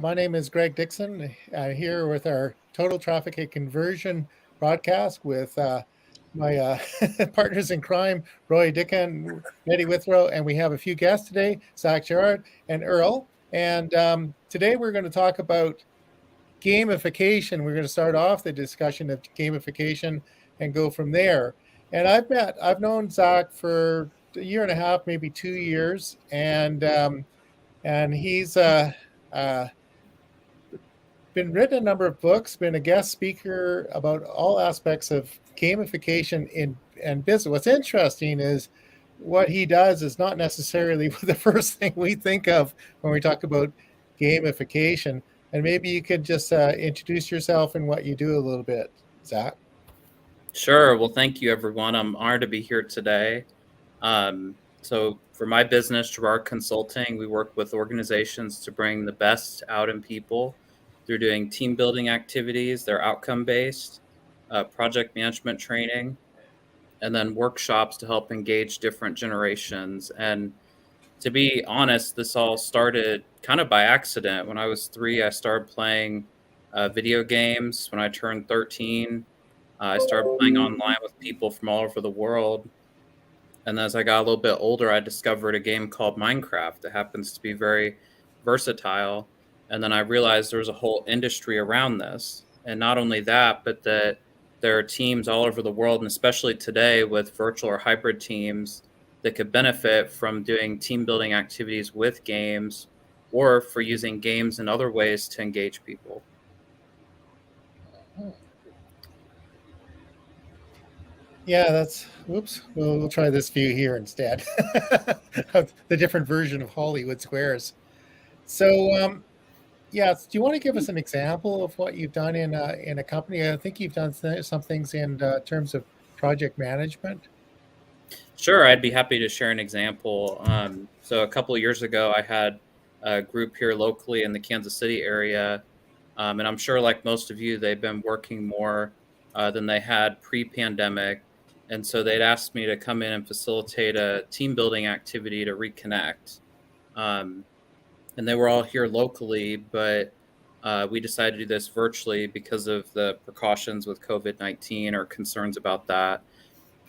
My name is Greg Dixon, here with our Total Traffic and Conversion broadcast with my partners in crime, Roy Dickan, Withrow, and we have a few guests today, Jarrard and Earl. And today we're going to talk about gamification. We're going to start off the discussion of gamification and go from there. And I've known Zach for a year and a half, maybe 2 years, and he's uh, been written a number of books, been a guest speaker about all aspects of gamification in and business. What's interesting is what he does is not necessarily the first thing we think of when we talk about gamification. And maybe you could just introduce yourself and what you do a little bit, Zach. Sure. Well, thank you, everyone. I'm honored to be here today. So for my business, Jarrard Consulting, we work with organizations to bring the best out in people through doing team building activities. They're outcome based, project management training, and then workshops to help engage different generations. And to be honest, this all started kind of by accident. When I was 3, I started playing video games. When I turned 13, I started playing online with people from all over the world. And as I got a little bit older, I discovered a game called Minecraft that happens to be very versatile. And then I realized there was a whole industry around this. And not only that, but that there are teams all over the world, and especially today with virtual or hybrid teams, that could benefit from doing team building activities with games or for using games in other ways to engage people. Yeah, we'll try this view here instead of the different version of Hollywood Squares. So, yeah, do you want to give us an example of what you've done in a company? I think you've done some things in terms of project management. Sure, I'd be happy to share an example. So a couple of years ago, I had a group here locally in the Kansas City area, and I'm sure, like most of you, they've been working more than they had pre-pandemic. And so they'd asked me to come in and facilitate a team building activity to reconnect. Um, and they were all here locally, but we decided to do this virtually because of the precautions with COVID-19 or concerns about that.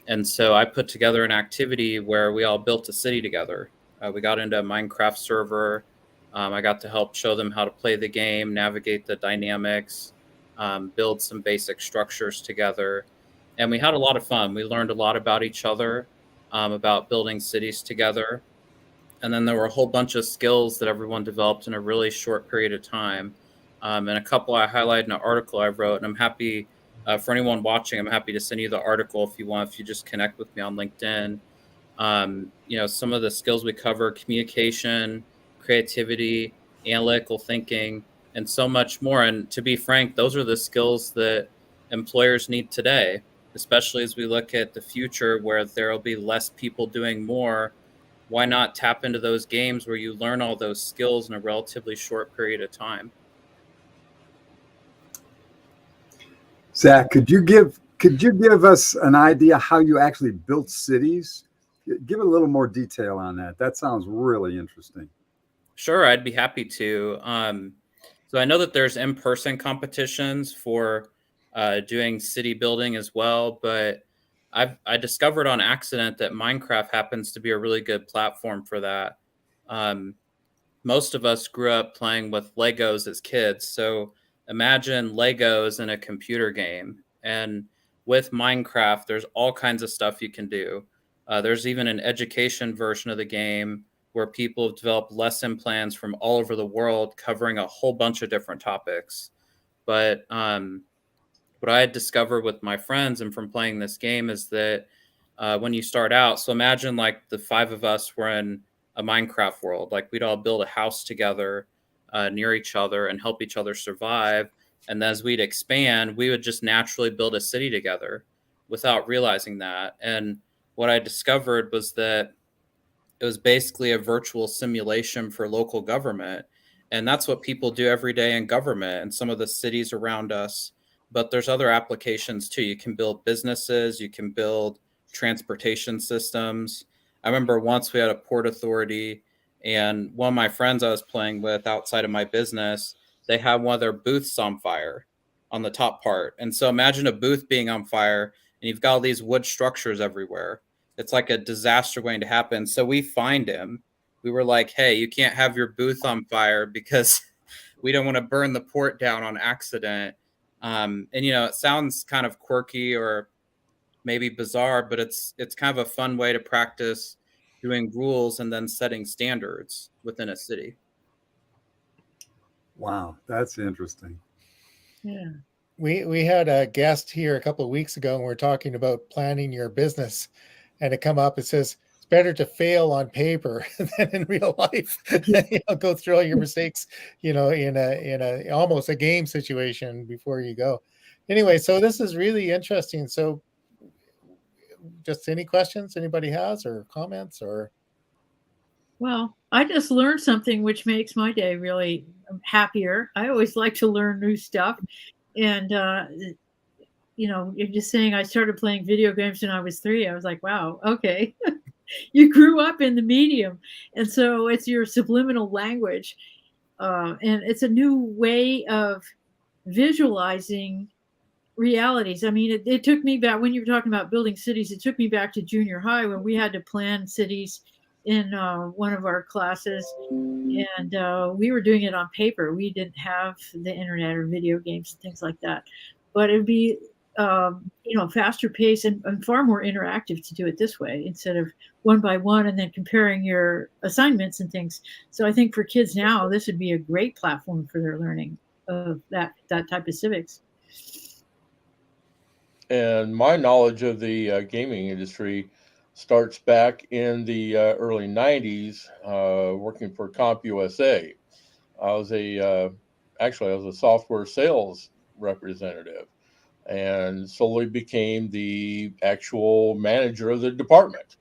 And so I put together an activity where we all built a city together. We got into a Minecraft server. I got to help show them how to play the game, navigate the dynamics, build some basic structures together. And we had a lot of fun. We learned a lot about each other, about building cities together. And then there were a whole bunch of skills that everyone developed in a really short period of time. And a couple I highlighted in an article I wrote. And I'm happy for anyone watching, I'm happy to send you the article if you want, if you just connect with me on LinkedIn. Some of the skills we cover: communication, creativity, analytical thinking, and so much more. And to be frank, those are the skills that employers need today, especially as we look at the future where there will be less people doing more. Why not tap into those games where you learn all those skills in a relatively short period of time? Zach, could you give us an idea how you actually built cities? Give a little more detail on that. That sounds really interesting. Sure, I'd be happy to. So I know that there's in-person competitions for doing city building as well, but I discovered on accident that Minecraft happens to be a really good platform for that. Most of us grew up playing with Legos as kids, so imagine Legos in a computer game. And with Minecraft, there's all kinds of stuff you can do. There's even an education version of the game where people have developed lesson plans from all over the world covering a whole bunch of different topics. But what I had discovered with my friends and from playing this game is that when you start out, so imagine like the 5 of us were in a Minecraft world, like we'd all build a house together near each other and help each other survive. And as we'd expand, we would just naturally build a city together without realizing that. And what I discovered was that it was basically a virtual simulation for local government. And that's what people do every day in government and some of the cities around us. But there's other applications too. You can build businesses, you can build transportation systems. I remember once we had a port authority And one of my friends I was playing with outside of my business, they had one of their booths on fire on the top part. And so imagine a booth being on fire and you've got all these wood structures everywhere. It's like a disaster waiting to happen. So we fined him. We were like, hey, you can't have your booth on fire because we don't want to burn the port down on accident. And, you know, it sounds kind of quirky or maybe bizarre, but it's kind of a fun way to practice doing rules and then setting standards within a city. Wow, that's interesting. Yeah. We had a guest here a couple of weeks ago, and we're talking about planning your business, and it come up. It says it's better to fail on paper than in real life. You know, go through all your mistakes, you know, in a almost a game situation before you go. Anyway, so this is really interesting. So, just any questions anybody has or comments or? Well, I just learned something which makes my day really happier. I always like to learn new stuff. And, you know, you're just saying I started playing video games when I was 3. I was like, wow, okay. You grew up in the medium. And so it's your subliminal language. And it's a new way of visualizing realities. I mean, it took me back when you were talking about building cities. It took me back to junior high when we had to plan cities in one of our classes, and we were doing it on paper. We didn't have the internet or video games and things like that, but it'd be you know, faster pace and far more interactive to do it this way instead of one by one and then comparing your assignments and things. So I think for kids now, this would be a great platform for their learning of that type of civics. And my knowledge of the gaming industry starts back in the early 90s, working for CompUSA. I was actually I was a software sales representative and slowly became the actual manager of the department.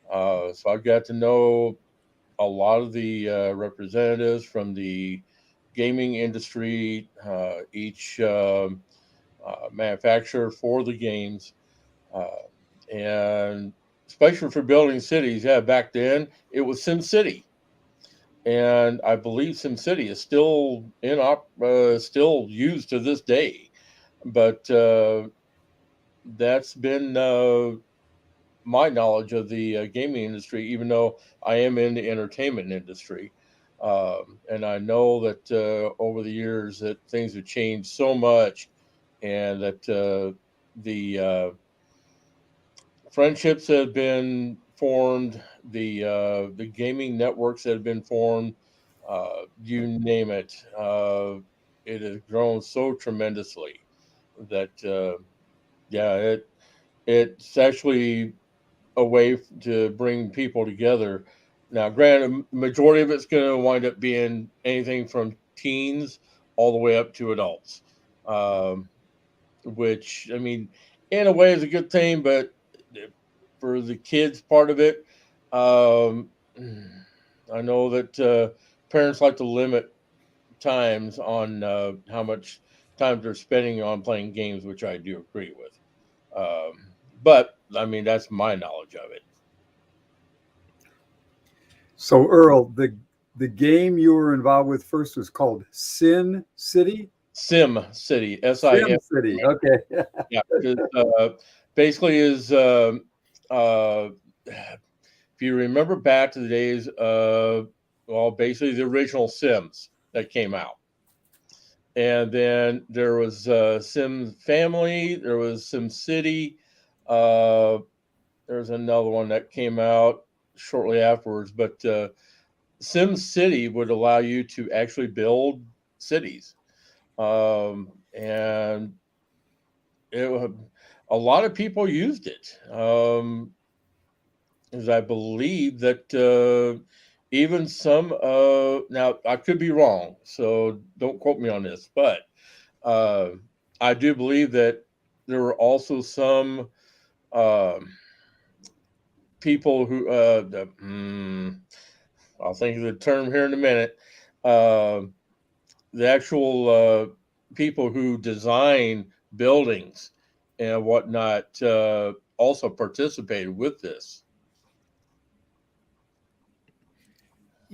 So I got to know a lot of the representatives from the gaming industry, each manufacturer for the games, and especially for building cities. Yeah, back then it was SimCity, and I believe SimCity is still still used to this day. But that's been my knowledge of the gaming industry, even though I am in the entertainment industry. And I know that over the years that things have changed so much, and that the friendships that have been formed, the gaming networks that have been formed, you name it, it has grown so tremendously that yeah, it's actually a way to bring people together. Now, granted, majority of it's going to wind up being anything from teens all the way up to adults, which, I mean, in a way is a good thing, but for the kids part of it, I know that parents like to limit times on how much time they're spending on playing games, which I do agree with. But I mean, that's my knowledge of it. So Earl, the game you were involved with first was called Sin City? Sim City, SIM. Sim City, okay. Yeah, basically is if you remember back to the days of, well, basically the original Sims that came out. And then there was Sim Family, there was Sim City, there's another one that came out shortly afterwards, but Sim City would allow you to actually build cities. And a lot of people used it. As I believe that even some, now I could be wrong, so don't quote me on this, but I do believe that there were also some people who, I'll think of the term here in a minute, the actual people who design buildings and whatnot also participated with this.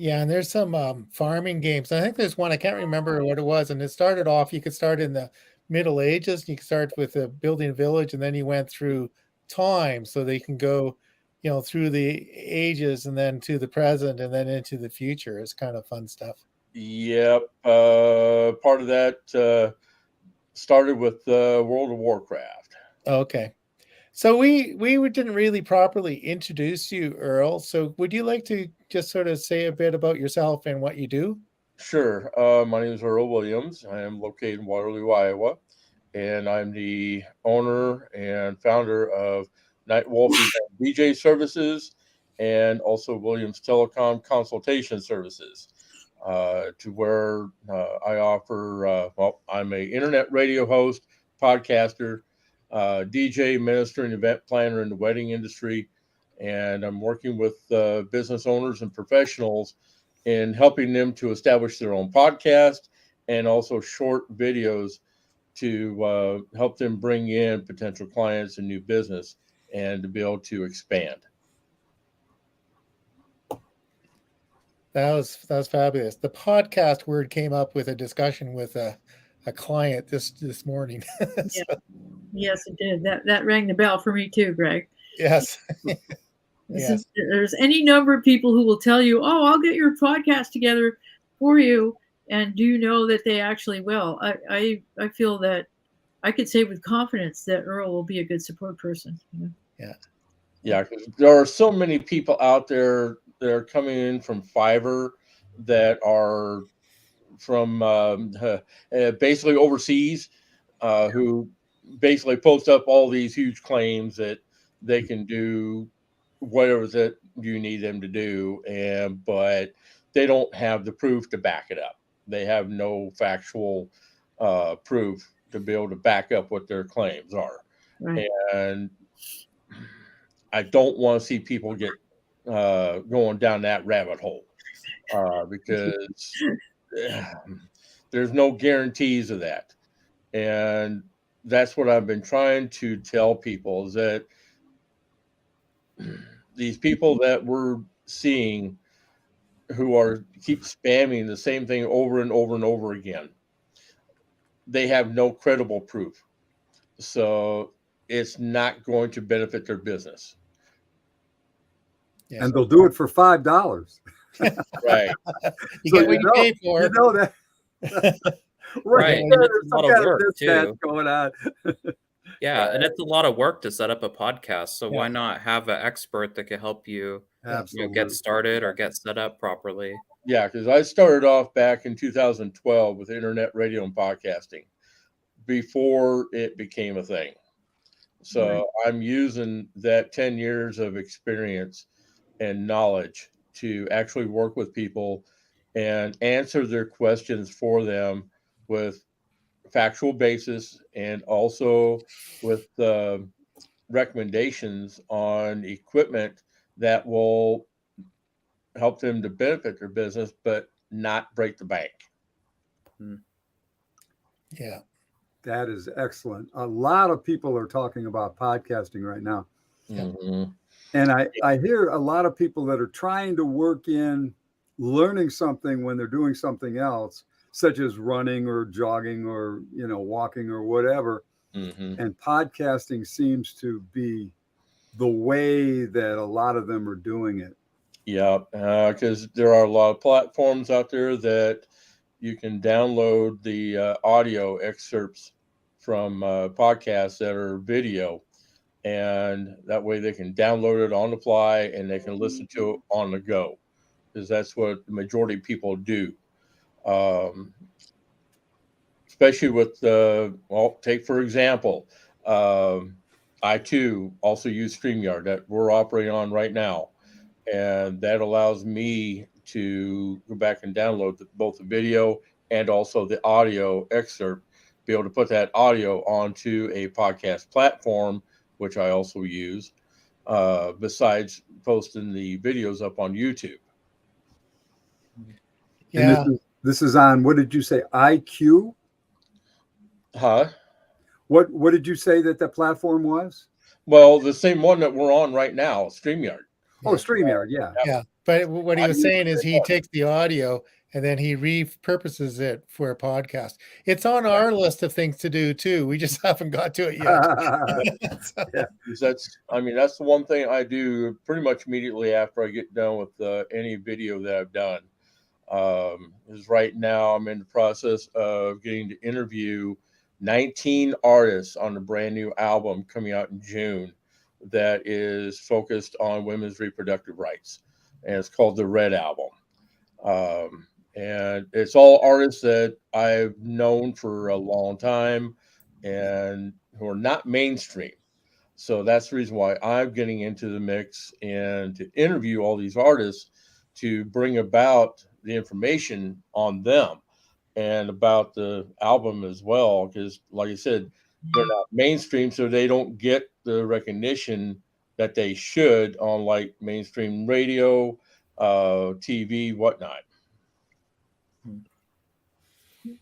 Yeah, and there's some farming games. I think there's one, I can't remember what it was, and it started off, you could start in the Middle Ages, you could start with building a village, and then you went through time, so they can go, through the ages and then to the present and then into the future. It's kind of fun stuff. Yep. Part of that started with World of Warcraft. Okay. So we didn't really properly introduce you, Earl. So would you like to just sort of say a bit about yourself and what you do? Sure. My name is Earl Williams. I am located in Waterloo, Iowa, and I'm the owner and founder of Night Wolf DJ Services and also Williams Telecom Consultation Services, to where I offer, I'm a internet radio host, podcaster, DJ, minister, and event planner in the wedding industry. And I'm working with business owners and professionals in helping them to establish their own podcast and also short videos to help them bring in potential clients and new business and to be able to expand. That was fabulous. The podcast word came up with a discussion with a client this morning. Yeah. Yes, it did. That rang the bell for me too, Greg. Yes. Yes. There's any number of people who will tell you, "Oh, I'll get your podcast together for you," and do you know that they actually will? I feel that I could say with confidence that Earl will be a good support person. Yeah, because there are so many people out there that are coming in from Fiverr that are from basically overseas, who basically post up all these huge claims that they can do whatever that you need them to do, but they don't have the proof to back it up. They have no factual proof to be able to back up what their claims are. Right. And I don't want to see people get going down that rabbit hole because there's no guarantees of that. And that's what I've been trying to tell people, is that these people that we're seeing who keep spamming the same thing over and over and over again, they have no credible proof. So it's not going to benefit their business. Yeah. And they'll do it for $5. Right. You get what you pay for. You know that. Right. And it's a lot of work too. Going on. Yeah, and it's a lot of work to set up a podcast. So why not have an expert that can help you, get started or get set up properly? Yeah, because I started off back in 2012 with internet radio and podcasting before it became a thing. So I'm using that 10 years of experience and knowledge to actually work with people and answer their questions for them with factual basis and also with recommendations on equipment that will help them to benefit their business but not break the bank. Yeah, that is excellent. A lot of people are talking about podcasting right now. Mm-hmm. And I hear a lot of people that are trying to work in learning something when they're doing something else, such as running or jogging or, walking or whatever. Mm-hmm. And podcasting seems to be the way that a lot of them are doing it. Yeah, because there are a lot of platforms out there that you can download the audio excerpts from podcasts that are video. And that way they can download it on the fly and they can listen to it on the go, because that's what the majority of people do. Especially with take for example, I too also use StreamYard that we're operating on right now. And that allows me to go back and download both the video and also the audio excerpt, be able to put that audio onto a podcast platform, which I also use, besides posting the videos up on YouTube. Yeah. And this is on, what did you say, IQ? Huh? What did you say that the platform was? Well, the same one that we're on right now, StreamYard. Oh, StreamYard, yeah. But what he was saying is he takes the audio and then he repurposes it for a podcast. It's on our list of things to do too. We just haven't got to it yet. So, Yeah. That's the one thing I do pretty much immediately after I get done with any video that I've done. Is right now I'm in the process of getting to interview 19 artists on a brand new album coming out in June that is focused on women's reproductive rights, and it's called the Red Album. And it's all artists that I've known for a long time and who are not mainstream. So that's the reason why I'm getting into the mix and to interview all these artists to bring about the information on them and about the album as well. Because like I said, they're not mainstream, so they don't get the recognition that they should on like mainstream radio, TV, whatnot.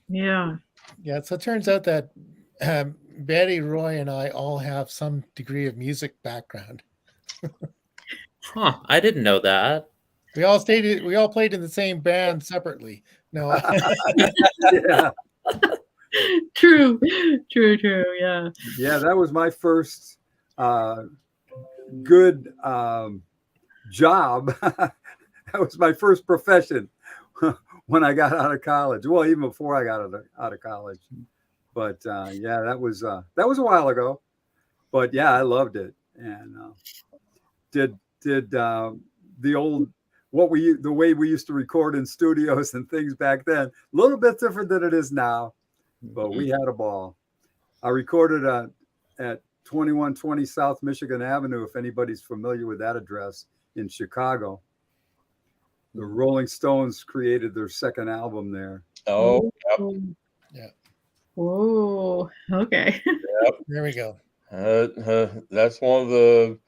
Yeah. yeah. So it turns out that Betty, Roy, and I all have some degree of music background. Huh. I didn't know that. We all played in the same band separately. No. Yeah. True. Yeah. Yeah, that was my first good job. That was my first profession when I got out of college. Well, even before I got out of college. But yeah, that was a while ago. But yeah, I loved it, and did the old the way we used to record in studios and things back then. A little bit different than it is now, but we had a ball. I recorded at 2120 South Michigan Avenue, if anybody's familiar with that address, in Chicago. The Rolling Stones created their second album there. Oh, yep. Yeah. Whoa. Okay. Yep. There we go. That's one of the.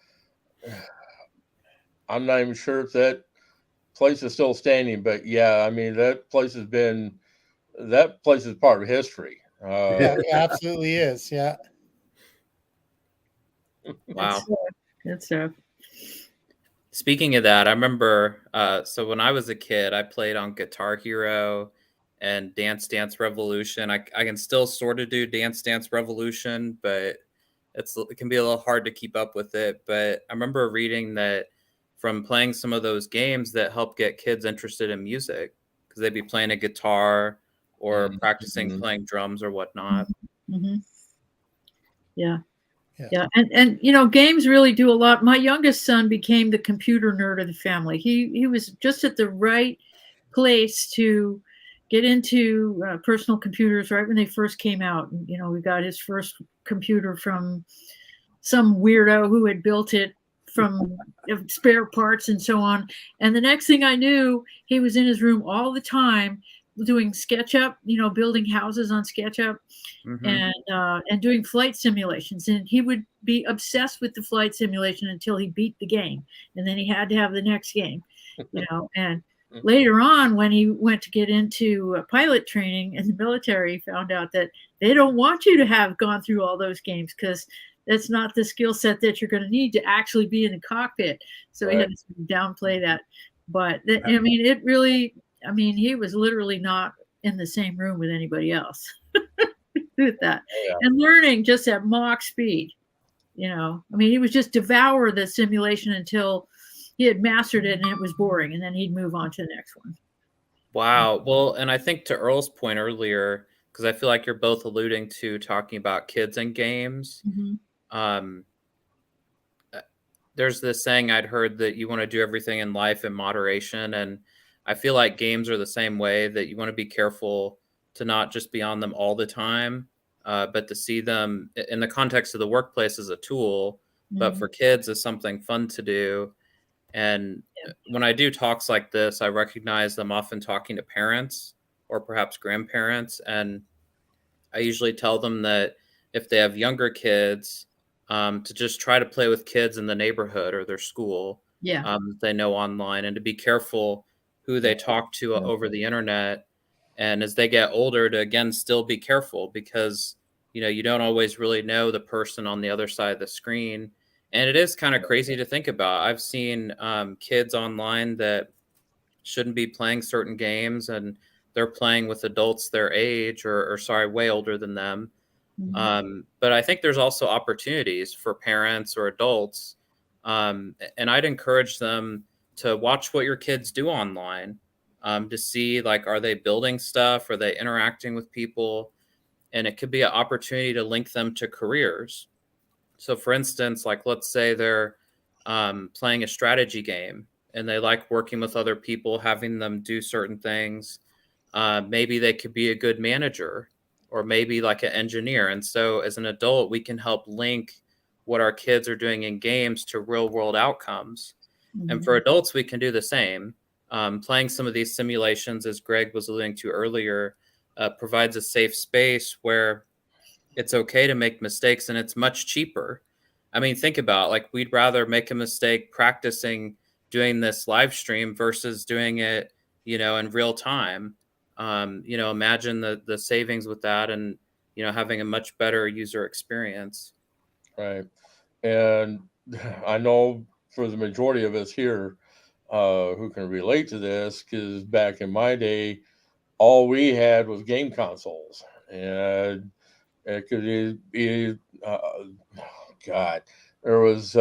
I'm not even sure if that place is still standing, but yeah, I mean that place is part of history. Yeah, it absolutely is. Yeah. Wow. Good stuff. Speaking of that, I remember, so when I was a kid, I played on Guitar Hero and Dance Dance Revolution. I can still sort of do Dance Dance Revolution, but it can be a little hard to keep up with it. But I remember reading that from playing some of those games that help get kids interested in music, because they'd be playing a guitar or practicing playing drums or whatnot. Mm-hmm. Yeah. And games really do a lot. My youngest son became the computer nerd of the family. He was just at the right place to get into personal computers right when they first came out. And, we got his first computer from some weirdo who had built it from spare parts and so on. And the next thing I knew, he was in his room all the time doing SketchUp, building houses on SketchUp, and doing flight simulations. And he would be obsessed with the flight simulation until he beat the game. And then he had to have the next game, and later on, when he went to get into pilot training in the military, he found out that they don't want you to have gone through all those games because that's not the skill set that you're going to need to actually be in the cockpit. So he had to downplay that. But it really, he was literally not in the same room with anybody else with that. Yeah. And learning just at Mach speed, he would just devour the simulation until he had mastered it and it was boring. And then he'd move on to the next one. Wow. Well, and I think to Earl's point earlier, because I feel like you're both alluding to talking about kids and games. Mm-hmm. There's this saying I'd heard that you want to do everything in life in moderation. And I feel like games are the same way, that you want to be careful to not just be on them all the time, but to see them in the context of the workplace as a tool, but for kids as something fun to do. And when I do talks like this, I recognize I'm often talking to parents or perhaps grandparents. And I usually tell them that if they have younger kids, to just try to play with kids in the neighborhood or their school, that they know online, and to be careful who they talk to over the internet. And as they get older, to again still be careful, because you don't always really know the person on the other side of the screen, And it is kind of crazy to think about. I've seen kids online that shouldn't be playing certain games, and they're playing with adults their age, or sorry, way older than them. But I think there's also opportunities for parents or adults, and I'd encourage them to watch what your kids do online, to see, like, are they building stuff? Are they interacting with people? And it could be an opportunity to link them to careers. So, for instance, like, let's say they're playing a strategy game and they like working with other people, having them do certain things. Maybe they could be a good manager, or maybe like an engineer. And so, as an adult, we can help link what our kids are doing in games to real world outcomes. And for adults, we can do the same. Playing some of these simulations, as Greg was alluding to earlier, provides a safe space where it's okay to make mistakes, and it's much cheaper. I mean, think about, like, we'd rather make a mistake practicing doing this live stream versus doing it, in real time. Imagine the savings with that, and, having a much better user experience. Right. And I know for the majority of us here who can relate to this, because back in my day, all we had was game consoles. And it could be, God, there was,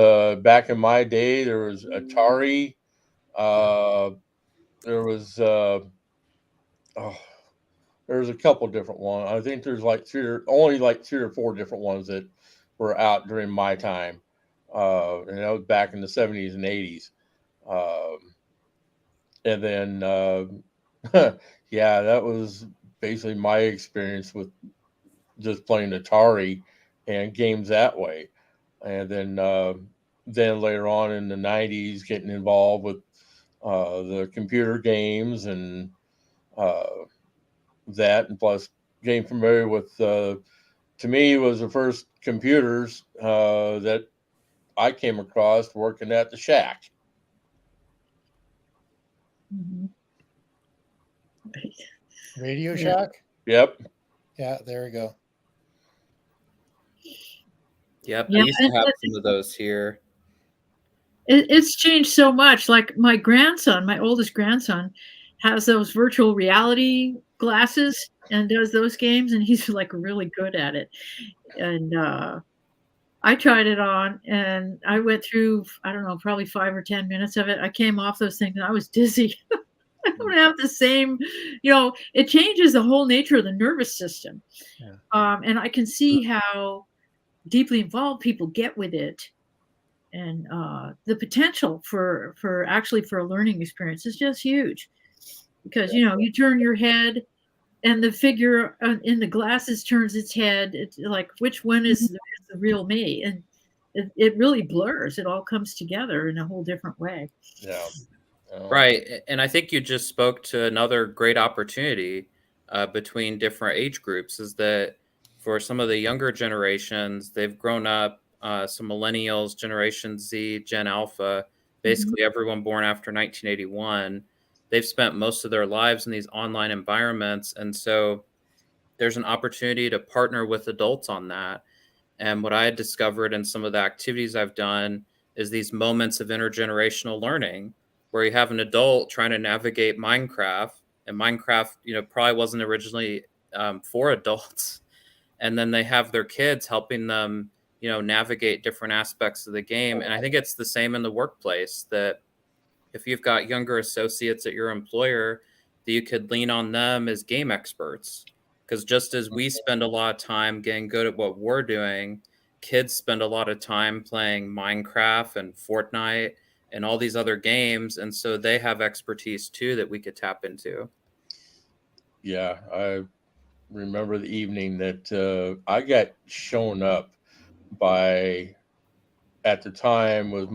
back in my day, there was Atari. There was, there's a couple different ones. I think there's like only like 3 or 4 different ones that were out during my time. And that was back in the 70s and 80s. And then, yeah, that was basically my experience with just playing Atari and games that way. And then later on in the 90s, getting involved with the computer games and that, and plus getting familiar with, to me, was the first computers that I came across working at the shack. Radio Shack? Yep. Yeah, there we go. Yep, I used to have some of those here. It's changed so much. Like my oldest grandson, has those virtual reality glasses and does those games, and he's like really good at it. And I tried it on, and I went through, I don't know, probably 5 or 10 minutes of it. I came off those things and I was dizzy. I don't have the same, it changes the whole nature of the nervous system. Yeah. And I can see how deeply involved people get with it. And the potential for a learning experience is just huge, because you turn your head and the figure in the glasses turns its head. It's like, which one is the real me? And it really blurs. It all comes together in a whole different way. Yeah. Right. And I think you just spoke to another great opportunity between different age groups, is that for some of the younger generations, they've grown up, some millennials, Generation Z, Gen Alpha, basically everyone born after 1981. They've spent most of their lives in these online environments. And so there's an opportunity to partner with adults on that. And what I had discovered in some of the activities I've done is these moments of intergenerational learning, where you have an adult trying to navigate Minecraft, and Minecraft, probably wasn't originally for adults. And then they have their kids helping them, navigate different aspects of the game. And I think it's the same in the workplace, that if you've got younger associates at your employer, that you could lean on them as game experts. Because just as we spend a lot of time getting good at what we're doing, kids spend a lot of time playing Minecraft and Fortnite and all these other games. And so they have expertise too that we could tap into. Yeah, I remember the evening that I got shown up by, at the time, was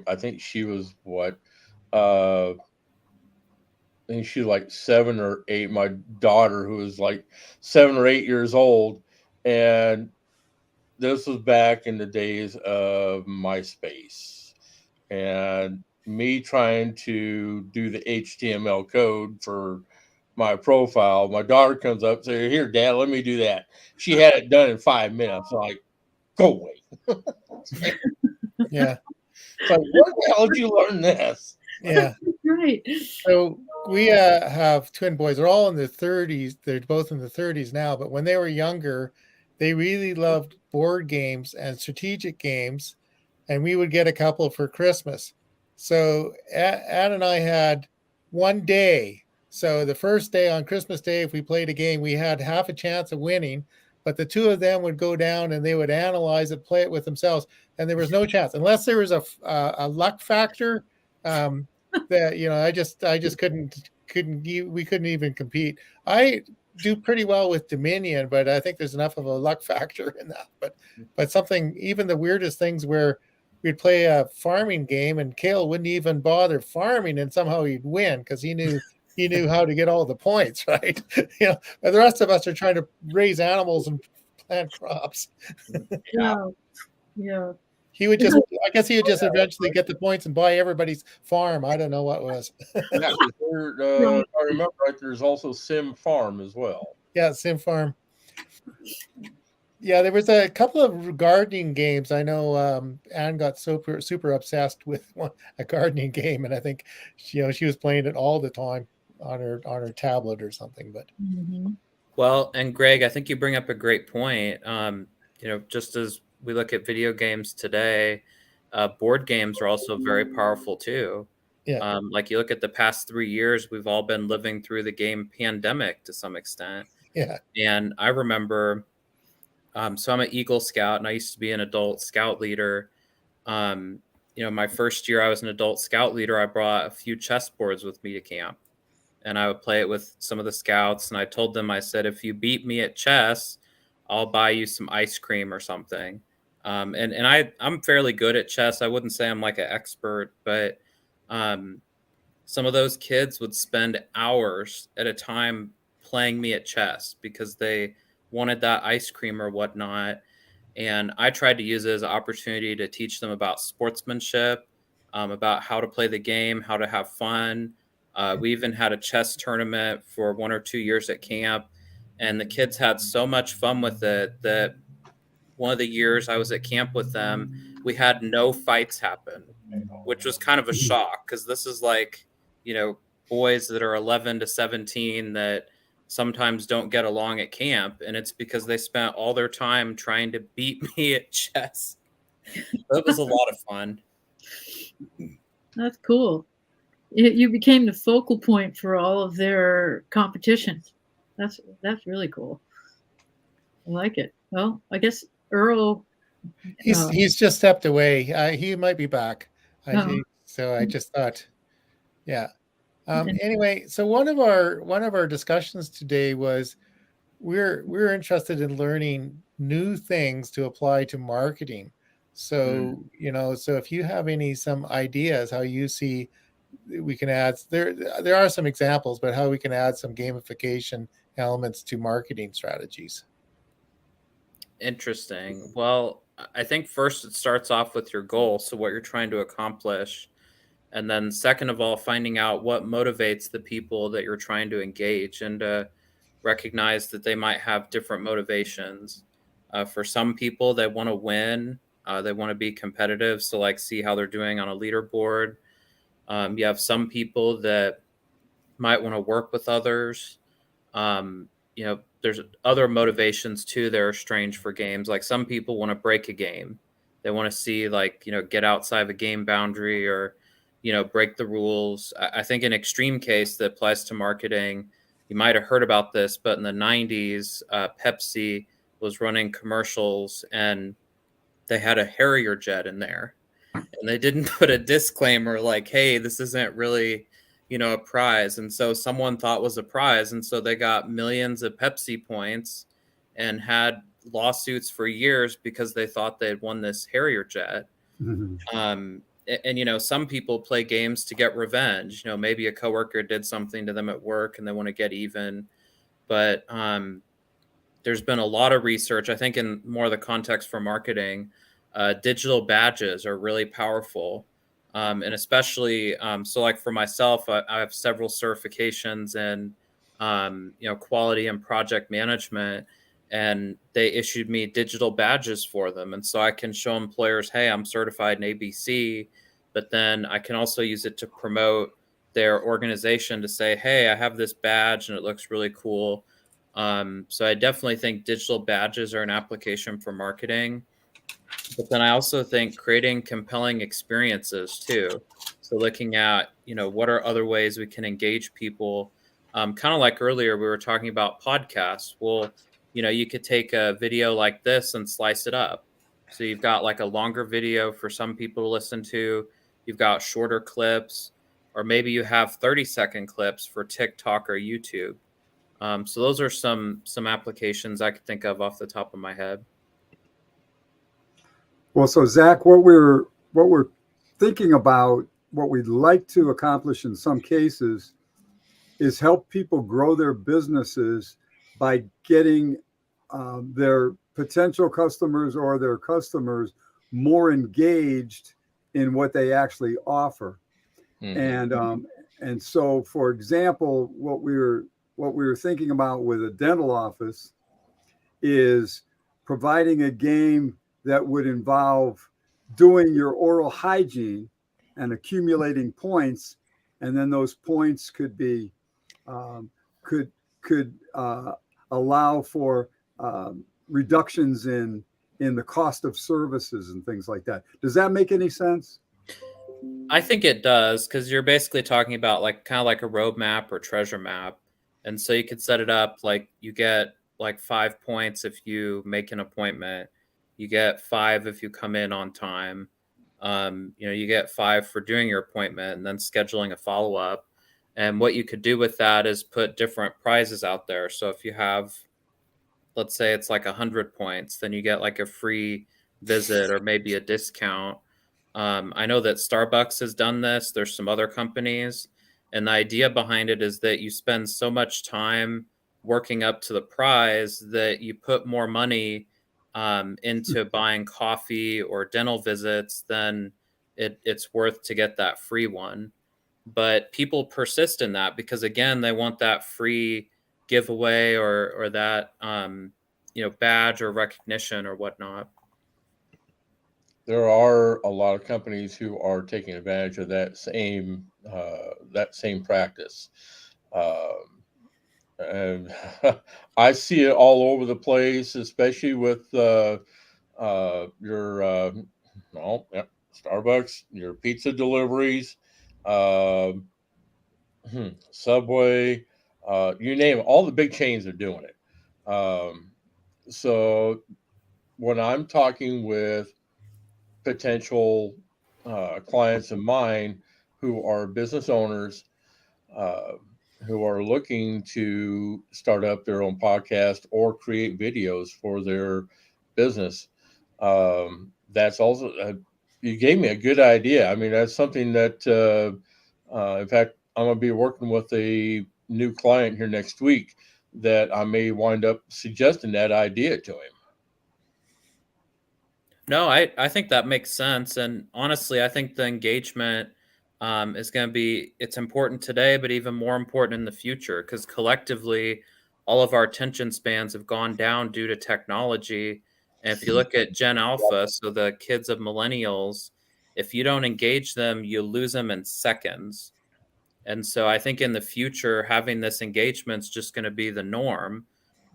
I think she was I think she was like 7 or 8, my daughter, who was like 7 or 8 years old. And this was back in the days of MySpace, and me trying to do the HTML code for my profile. My daughter comes up and says, "Here, Dad, let me do that." She had it done in 5 minutes. I'm like, go away. Yeah. It's like, where the hell did you learn this? Yeah. Right. So we have twin boys. They're all in their 30s. They're both in the 30s now. But when they were younger, they really loved board games and strategic games. And we would get a couple for Christmas. So Ann and I had one day. So the first day, on Christmas Day, if we played a game, we had half a chance of winning. But the two of them would go down and they would analyze it, play it with themselves, and there was no chance unless there was a luck factor. That I just couldn't we couldn't even compete. I do pretty well with Dominion, but I think there's enough of a luck factor in that. But something, even the weirdest things where we'd play a farming game and Cale wouldn't even bother farming, and somehow he'd win because he knew how to get all the points, right? And the rest of us are trying to raise animals and plant crops. Yeah. He would just, I guess he would just eventually get the points and buy everybody's farm. I don't know what it was. Yeah, if I remember right, there's also Sim Farm as well. Yeah, Sim Farm. Yeah, there was a couple of gardening games. I know Anne got super obsessed with a gardening game, and I think she was playing it all the time on her tablet or something. But well, and Greg, I think you bring up a great point. Just as we look at video games today, board games are also very powerful too. Yeah. Like you look at the past 3 years, we've all been living through the game pandemic to some extent. Yeah. And I remember, so I'm an Eagle Scout, and I used to be an adult scout leader. My first year I was an adult scout leader, I brought a few chess boards with me to camp, and I would play it with some of the scouts. And I told them, I said, if you beat me at chess, I'll buy you some ice cream or something. And I'm fairly good at chess. I wouldn't say I'm like an expert, but some of those kids would spend hours at a time playing me at chess because they wanted that ice cream or whatnot. And I tried to use it as an opportunity to teach them about sportsmanship, about how to play the game, how to have fun. We even had a chess tournament for 1 or 2 years at camp, and the kids had so much fun with it that one of the years I was at camp with them, we had no fights happen, which was kind of a shock because this is like, boys that are 11 to 17 that sometimes don't get along at camp. And it's because they spent all their time trying to beat me at chess. That was a lot of fun. That's cool. You became the focal point for all of their competitions. That's really cool. I like it. Well, I guess Earl. He's just stepped away. He might be back. So I just thought, yeah. Anyway, so one of our discussions today was we're interested in learning new things to apply to marketing. So so if you have some ideas how you see we can add, there are some examples, but how we can add some gamification elements to marketing strategies. Interesting. Well, I think first it starts off with your goal, so what you're trying to accomplish. And then second of all, finding out what motivates the people that you're trying to engage, and recognize that they might have different motivations. For some people, they want to win. They want to be competitive. So like see how they're doing on a leaderboard. You have some people that might want to work with others. There's other motivations too that are strange for games. Like some people want to break a game. They want to see get outside of a game boundary or, break the rules. I think an extreme case that applies to marketing, you might have heard about this, but in the 90s, Pepsi was running commercials and they had a Harrier jet in there. And they didn't put a disclaimer like, hey, this isn't really, a prize. And so someone thought it was a prize. And so they got millions of Pepsi points and had lawsuits for years because they thought they had won this Harrier jet. And some people play games to get revenge. Maybe a coworker did something to them at work and they want to get even. But there's been a lot of research, I think, in more of the context for marketing. Digital badges are really powerful. And especially, so like for myself, I have several certifications in, quality and project management. and they issued me digital badges for them. And so I can show employers, hey, I'm certified in ABC, but then I can also use it to promote their organization to say, hey, I have this badge and it looks really cool. So I definitely think digital badges are an application for marketing. But then I also think creating compelling experiences too. So looking at, what are other ways we can engage people? Kind of like earlier, we were talking about podcasts. Well, you could take a video like this and slice it up. So you've got like a longer video for some people to listen to. You've got shorter clips, or maybe you have 30-second clips for TikTok or YouTube. So those are some applications I could think of off the top of my head. Well, so Zach, what we're thinking about, what we'd like to accomplish in some cases, is help people grow their businesses by getting their potential customers or their customers more engaged in what they actually offer. Mm-hmm. And so, for example, what we were thinking about with a dental office is providing a game that would involve doing your oral hygiene and accumulating points, and then those points could be could allow for reductions in the cost of services and things like that. Does that make any sense? I think it does, because you're basically talking about kind of like a roadmap or treasure map. And so you could set it up like you get like 5 points if you make an appointment. You get 5 if you come in on time. You get 5 for doing your appointment and then scheduling a follow-up. And what you could do with that is put different prizes out there. So if you have, let's say it's like 100 points, then you get like a free visit or maybe a discount. I know that Starbucks has done this. There's some other companies. And the idea behind it is that you spend so much time working up to the prize that you put more money into buying coffee or dental visits than it's worth to get that free one. But people persist in that because, again, they want that free giveaway or that badge or recognition or whatnot. There are a lot of companies who are taking advantage of that same practice. And I see it all over the place, especially with your Starbucks, your pizza deliveries, Subway, you name it. All the big chains are doing it. So when I'm talking with potential clients of mine who are business owners, who are looking to start up their own podcast or create videos for their business, that's also you gave me a good idea. I mean, that's something that in fact, I'm going to be working with a new client here next week that I may wind up suggesting that idea to him. No, I think that makes sense. And honestly, I think the engagement is going to be, it's important today, but even more important in the future, because collectively, all of our attention spans have gone down due to technology. And if you look at Gen Alpha, so the kids of millennials, if you don't engage them, you lose them in seconds. And so I think in the future, having this engagement is just going to be the norm.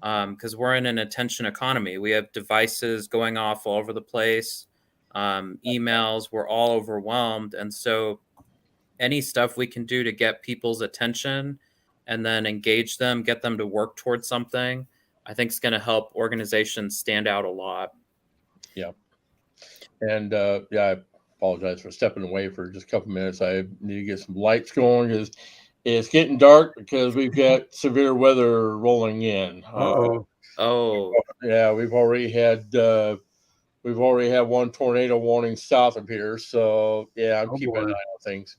Because we're in an attention economy. We have devices going off all over the place, emails, we're all overwhelmed. And so any stuff we can do to get people's attention and then engage them, get them to work towards something, I think is going to help organizations stand out a lot. Yeah. And I apologize for stepping away for just a couple minutes. I need to get some lights going. It's getting dark because we've got severe weather rolling in. Yeah, we've already had one tornado warning south of here. So yeah, I'm keeping an eye on things.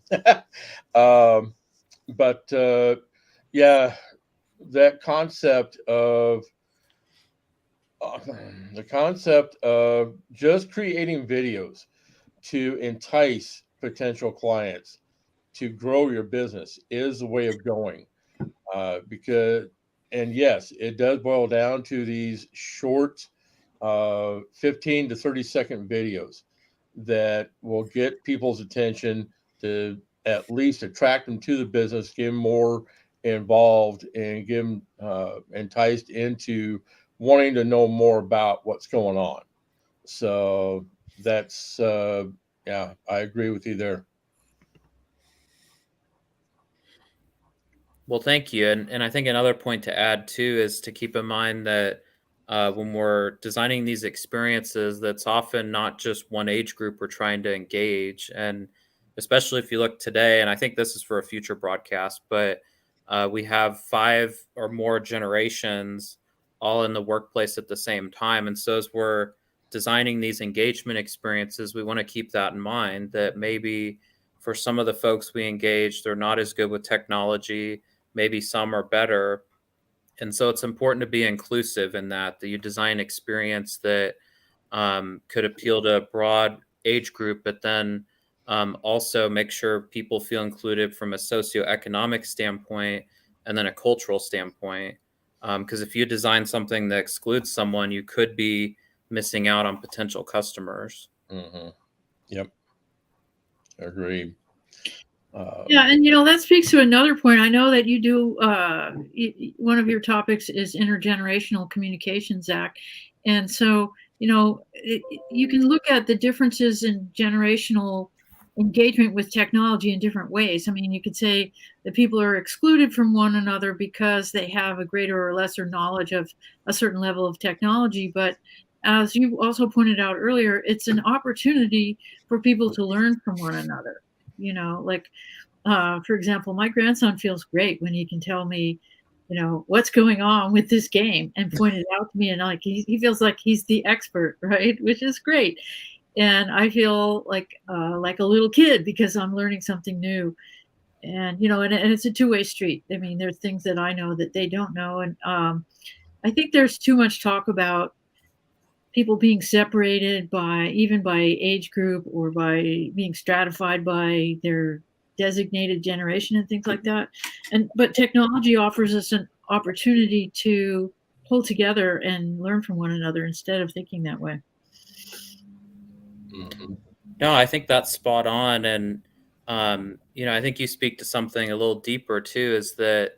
But that concept of just creating videos to entice potential clients to grow your business is the way of going, because yes, it does boil down to these short 15 to 30-second videos that will get people's attention to at least attract them to the business, get them more involved, and get them enticed into wanting to know more about what's going on. So that's, yeah, I agree with you there. Well, thank you. And I think another point to add too is to keep in mind that when we're designing these experiences, that's often not just one age group we're trying to engage. And especially if you look today, and I think this is for a future broadcast, but we have 5 or more generations all in the workplace at the same time. And so as we're designing these engagement experiences, we want to keep that in mind, that maybe for some of the folks we engage, they're not as good with technology. Maybe some are better. And so it's important to be inclusive in that you design experience that could appeal to a broad age group, but then also make sure people feel included from a socioeconomic standpoint and then a cultural standpoint. Because if you design something that excludes someone, you could be missing out on potential customers. Mm-hmm. Yep. Agreed. Yeah, and that speaks to another point. I know that you do. One of your topics is intergenerational communication, Zach, and so you can look at the differences in generational engagement with technology in different ways. I mean, you could say that people are excluded from one another because they have a greater or lesser knowledge of a certain level of technology, but as you also pointed out earlier, it's an opportunity for people to learn from one another. Like, for example, my grandson feels great when he can tell me, what's going on with this game and point it out to me. And like, he feels like he's the expert, right? Which is great. And I feel like a little kid because I'm learning something new. And, and it's a two-way street. I mean, there's things that I know that they don't know. And I think there's too much talk about people being separated by age group or by being stratified by their designated generation and things like that. But technology offers us an opportunity to pull together and learn from one another instead of thinking that way. Mm-hmm. No, I think that's spot on. And, I think you speak to something a little deeper too, is that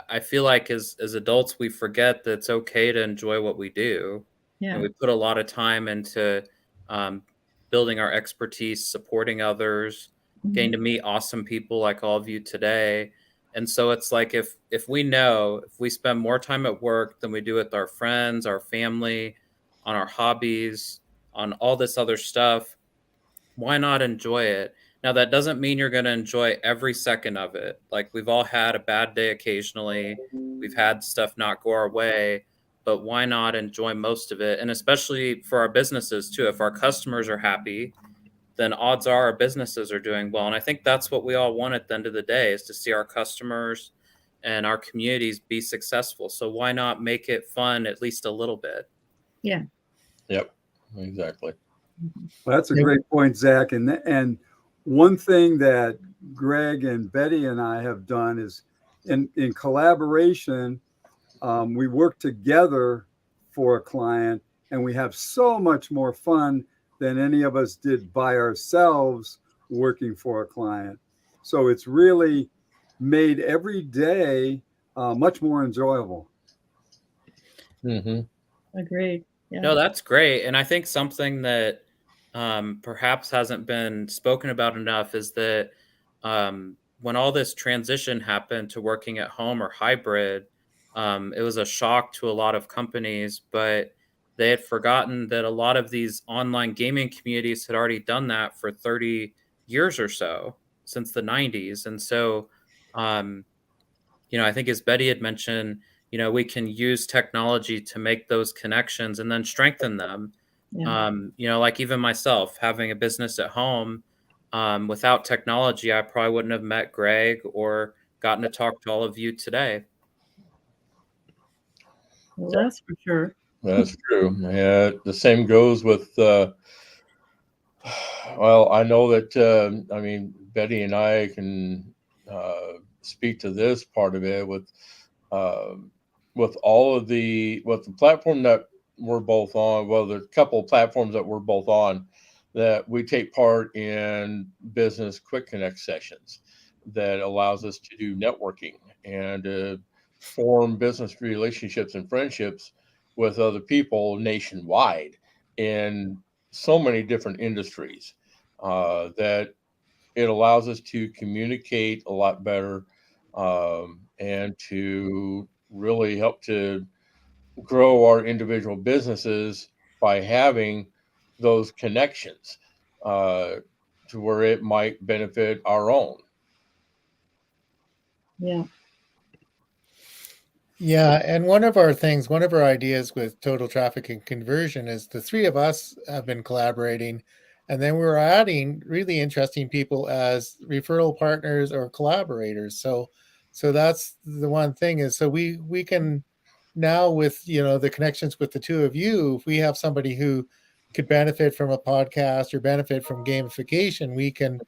I feel like as adults, we forget that it's okay to enjoy what we do. Yeah. And we put a lot of time into building our expertise, supporting others, getting to meet awesome people like all of you today. And so it's like if we spend more time at work than we do with our friends, our family, on our hobbies, on all this other stuff, why not enjoy it? Now, that doesn't mean you're going to enjoy every second of it. Like, we've all had a bad day occasionally. We've had stuff not go our way, but why not enjoy most of it? And especially for our businesses too, if our customers are happy, then odds are our businesses are doing well. And I think that's what we all want at the end of the day, is to see our customers and our communities be successful. So why not make it fun at least a little bit? Yeah. Yep. Exactly. Well, that's a great point, Zach. And one thing that Greg and Betty and I have done is in collaboration, we work together for a client, and we have so much more fun than any of us did by ourselves working for a client. So it's really made every day much more enjoyable. Mm-hmm. Agreed. Yeah. No, that's great. And I think something that perhaps hasn't been spoken about enough is that when all this transition happened to working at home or hybrid, it was a shock to a lot of companies, but they had forgotten that a lot of these online gaming communities had already done that for 30 years or so, since the 90s. And so, I think as Betty had mentioned, we can use technology to make those connections and then strengthen them. Yeah. Like even myself having a business at home, without technology, I probably wouldn't have met Greg or gotten to talk to all of you today. Well, that's for sure. That's true. Yeah, the same goes with. Well, I know that. Betty and I can speak to this part of it with with the platform that we're both on, well, there's a couple of platforms that we're both on, that we take part in business quick connect sessions that allows us to do networking and form business relationships and friendships with other people nationwide in so many different industries, that it allows us to communicate a lot better, and to really help to grow our individual businesses by having those connections, to where it might benefit our own. Yeah. Yeah, and one of our ideas with Total Traffic and Conversion is the three of us have been collaborating, and then we're adding really interesting people as referral partners or collaborators. So that's the one thing is, so we can now, with the connections with the two of you, if we have somebody who could benefit from a podcast or benefit from gamification, we can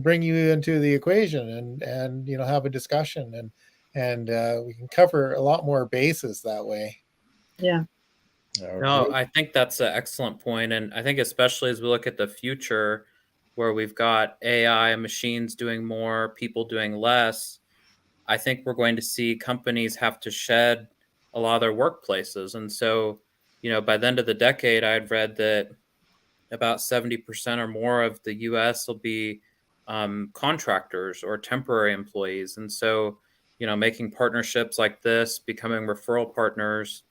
bring you into the equation and have a discussion, and we can cover a lot more bases that way. Yeah. No, I think that's an excellent point. And I think especially as we look at the future where we've got AI and machines doing more, people doing less, I think we're going to see companies have to shed a lot of their workplaces. And so, by the end of the decade, I'd read that about 70% or more of the US will be contractors or temporary employees. And so, making partnerships like this, becoming referral partners,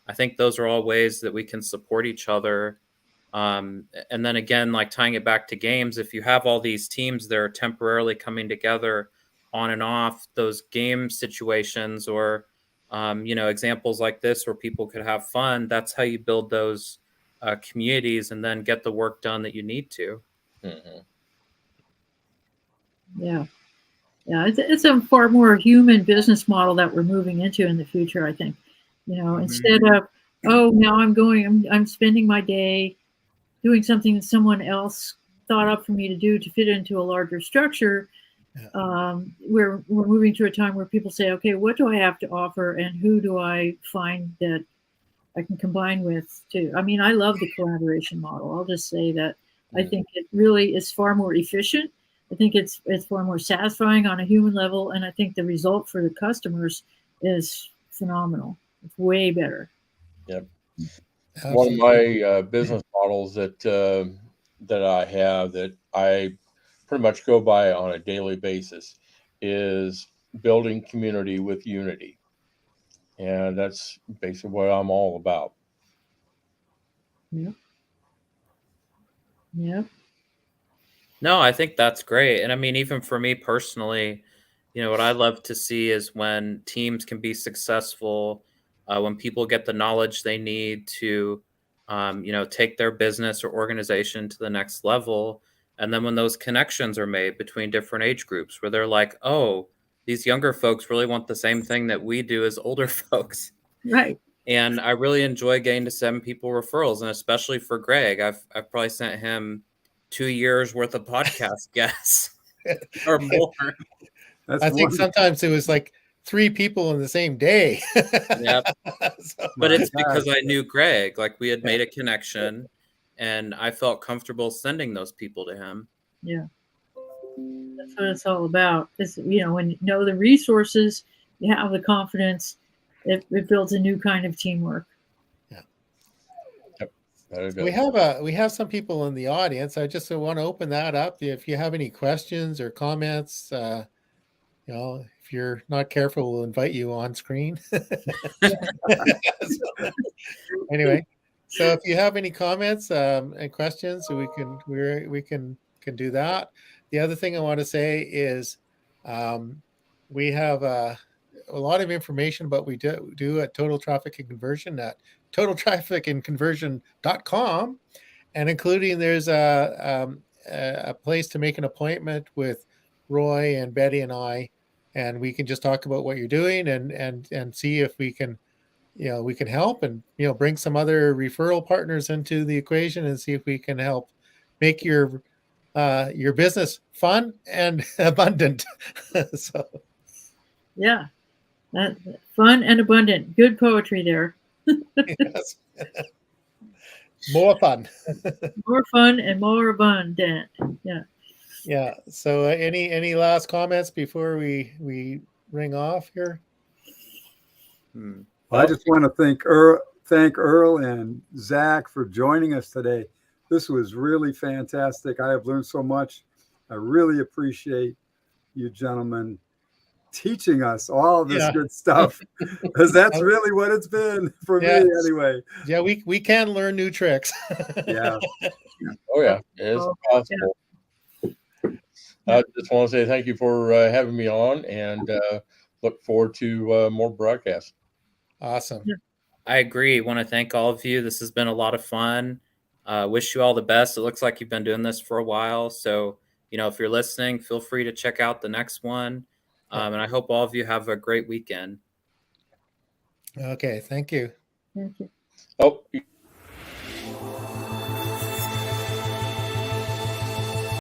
I think those are all ways that we can support each other. And then again, like tying it back to games, if you have all these teams that are temporarily coming together on and off those game situations, or examples like this where people could have fun, that's how you build those communities and then get the work done that you need to. Mm-hmm. Yeah. It's a far more human business model that we're moving into in the future, I think. Instead of, now I'm spending my day doing something that someone else thought up for me to do to fit into a larger structure. We're moving to a time where people say, okay, what do I have to offer, and who do I find that I can combine with too? I mean, I love the collaboration model. I'll just say that I think it really is far more efficient. I think it's far more satisfying on a human level, and I think the result for the customers is phenomenal. It's way better. Yep. Absolutely. One of my business models that I have, that I pretty much go by on a daily basis, is building community with unity, and that's basically what I'm all about. Yeah. Yeah. No, I think that's great. And I mean, even for me personally, what I love to see is when teams can be successful, when people get the knowledge they need to, take their business or organization to the next level. And then when those connections are made between different age groups, where they're like, oh, these younger folks really want the same thing that we do as older folks. Right. And I really enjoy getting to send people referrals, and especially for Greg, I've probably sent him 2 years worth of podcast guests or more. That's I think sometimes it was like 3 people in the same day. Yep. So, But it's because I knew Greg, like we had made a connection, and I felt comfortable sending those people to him. Yeah. That's what it's all about. Is when you know the resources, you have the confidence, it builds a new kind of teamwork. we have some people in the audience. I just want to open that up. If you have any questions or comments, if you're not careful, we'll invite you on screen. Anyway, so if you have any comments and questions, we can do that. The other thing I want to say is we have a lot of information about we do at Total Traffic and Conversion at totaltrafficandconversion.com, and including there's a place to make an appointment with Roy and Betty and I, and we can just talk about what you're doing and see if we can help, and bring some other referral partners into the equation and see if we can help make your business fun and abundant. So Yeah. That fun and abundant. Good poetry there. Yes. More fun. More fun and more abundant. Yeah. Yeah. So any last comments before we ring off here? I just want to thank Earl and Zach for joining us today. This was really fantastic. I have learned so much. I really appreciate you gentlemen teaching us all this good stuff, because that's really what it's been for me anyway. Yeah, we can learn new tricks. Yeah. Oh yeah, it's possible. I just want to say thank you for having me on, and look forward to more broadcasts. Awesome. I agree. Want to thank all of you. This has been a lot of fun. Wish you all the best. It looks like you've been doing this for a while. So, if you're listening, feel free to check out the next one. And I hope all of you have a great weekend. Okay. Thank you. Thank you. Oh,